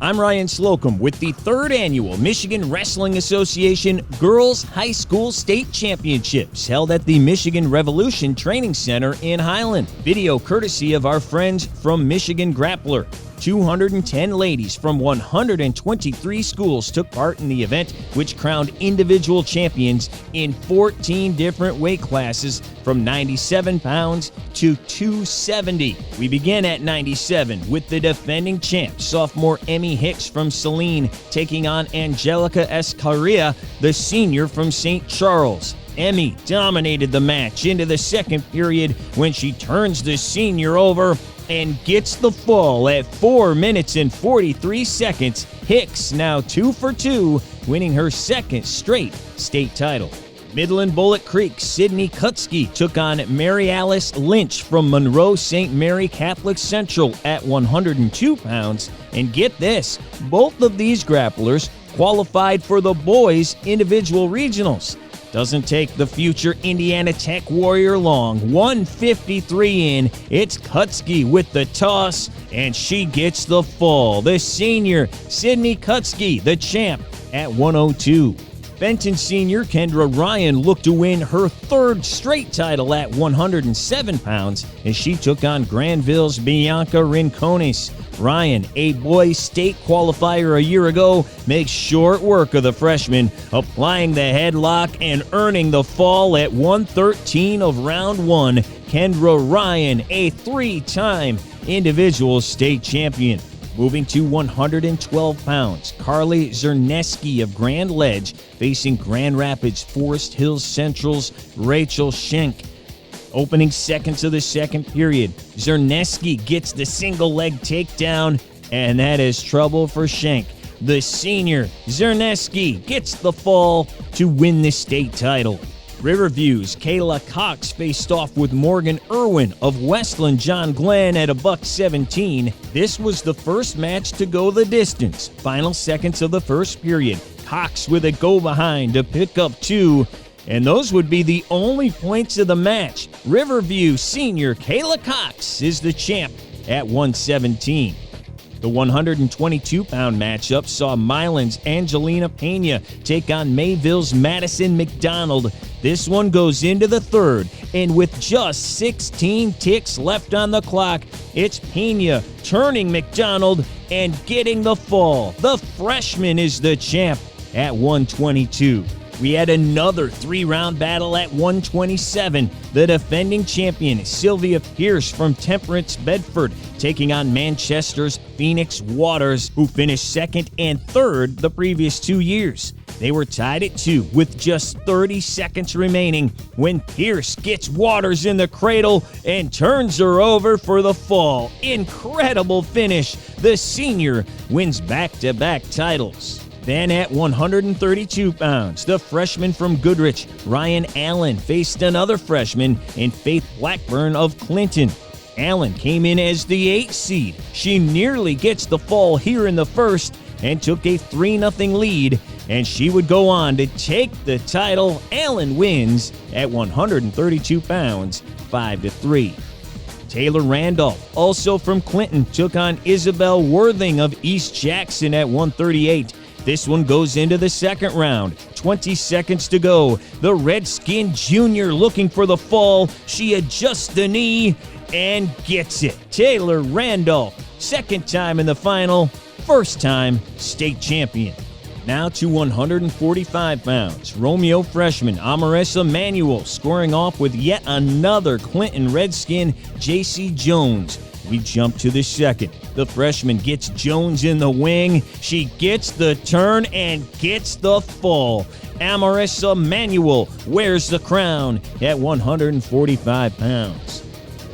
I'm Ryan Slocum with the 3rd Annual Michigan Wrestling Association Girls High School State Championships held at the Michigan Revolution Training Center in Highland. Video courtesy of our friends from Michigan Grappler. 210 ladies from 123 schools took part in the event, which crowned individual champions in 14 different weight classes from 97 pounds to 270. We begin at 97 with the defending champ, sophomore Emmy Hicks from Saline, taking on Angelica Escarilla, the senior from St. Charles. Emmy dominated the match into the second period when she turns the senior over and gets the fall at 4 minutes and 43 seconds. Hicks now 2 for 2, winning her 2nd straight state title. Midland Bullet Creek, Sydney Kutsky took on Mary Alice Lynch from Monroe St. Mary Catholic Central at 102 pounds. And get this, both of these grapplers qualified for the boys' individual regionals. Doesn't take the future Indiana Tech Warrior long. 153 in. It's Kutsky with the toss, and she gets the fall. The senior, Sydney Kutsky, the champ, at 102. Benton senior Kendra Ryan looked to win her 3rd straight title at 107 pounds as she took on Granville's Bianca Rincones. Ryan, a boys state qualifier a year ago, makes short work of the freshman, applying the headlock and earning the fall at 113 of round 1. Kendra Ryan, a 3-time individual state champion. Moving to 112 pounds, Carly Zerneski of Grand Ledge facing Grand Rapids Forest Hills Central's Rachel Schenck. Opening seconds of the second period, Zerneski gets the single leg takedown, and that is trouble for Schenck. The senior, Zerneski, gets the fall to win the state title. Riverview's Kayla Cox faced off with Morgan Irwin of Westland John Glenn at $117. This was the first match to go the distance. Final seconds of the first period, Cox with a go behind to pick up 2. And those would be the only points of the match. Riverview senior Kayla Cox is the champ at 117. The 122-pound matchup saw Milan's Angelina Pena take on Mayville's Madison McDonald. This one goes into the 3rd, and with just 16 ticks left on the clock, it's Pena turning McDonald and getting the fall. The freshman is the champ at 122. We had another 3-round battle at 127. The defending champion, Sylvia Pierce from Temperance, Bedford, taking on Manchester's Phoenix Waters, who finished 2nd and 3rd the previous 2 years. They were tied at 2 with just 30 seconds remaining when Pierce gets Waters in the cradle and turns her over for the fall. Incredible finish. The senior wins back-to-back titles. Then at 132 pounds, the freshman from Goodrich, Ryan Allen, faced another freshman in Faith Blackburn of Clinton. Allen came in as the 8th seed. She nearly gets the fall here in the first and took a 3-0 lead, and she would go on to take the title. Allen wins at 132 pounds, 5-3. Taylor Randolph, also from Clinton, took on Isabel Worthing of East Jackson at 138. This one goes into the 2nd round. 20 seconds to go. The Redskin Junior looking for the fall. She adjusts the knee and gets it. Taylor Randolph, 2nd time in the final, 1st time state champion. Now to 145 pounds. Romeo freshman Amaressa Manuel scoring off with yet another Clinton Redskin, J.C. Jones. We jump to the 2nd. The freshman gets Jones in the wing. She gets the turn and gets the fall. Amaressa Manuel wears the crown at 145 pounds.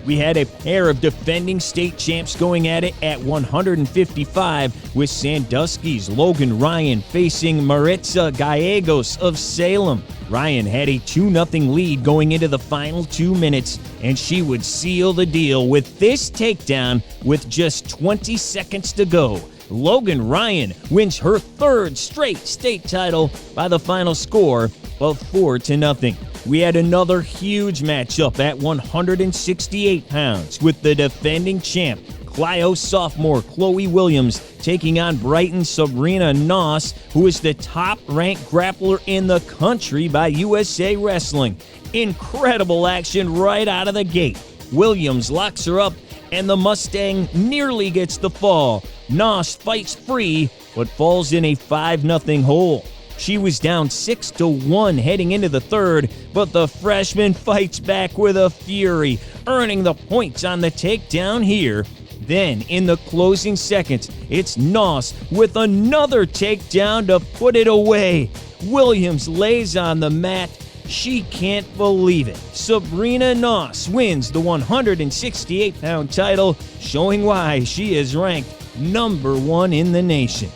We had a pair of defending state champs going at it at 155 with Sandusky's Logan Ryan facing Maritza Gallegos of Salem. Ryan had a 2-0 lead going into the final 2 minutes, and she would seal the deal with this takedown with just 20 seconds to go. Logan Ryan wins her 3rd straight state title by the final score of 4-0. We had another huge matchup at 168 pounds with the defending champ, Clio sophomore Chloe Williams taking on Brighton Sabrina Noss, who is the top-ranked grappler in the country by USA Wrestling. Incredible action right out of the gate. Williams locks her up, and the Mustang nearly gets the fall. Noss fights free, but falls in a 5-0 hole. She was down 6-1 heading into the third, but the freshman fights back with a fury, earning the points on the takedown here. Then, in the closing seconds, it's Noss with another takedown to put it away. Williams lays on the mat. She can't believe it. Sabrina Noss wins the 168-pound title, showing why she is ranked #1 in the nation.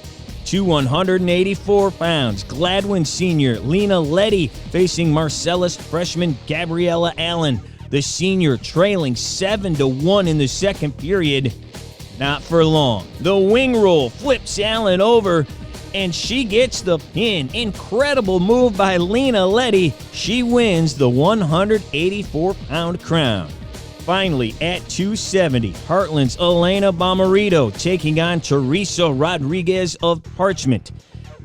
To 184 pounds, GLADWIN senior LENA LEDDY facing Marcellus freshman Gabriella Allen. The senior trailing 7-1 in the second period. Not for long. The wing roll flips Allen over, and she gets the pin. Incredible move by LENA LEDDY. She wins the 184-pound crown. Finally, at 270, Heartland's Elena Bomarito taking on Teresa Rodriguez of Parchment.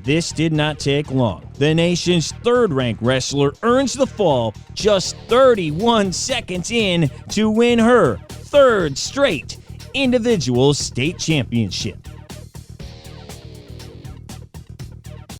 This did not take long. The nation's third-ranked wrestler earns the fall just 31 seconds in to win her third straight individual state championship.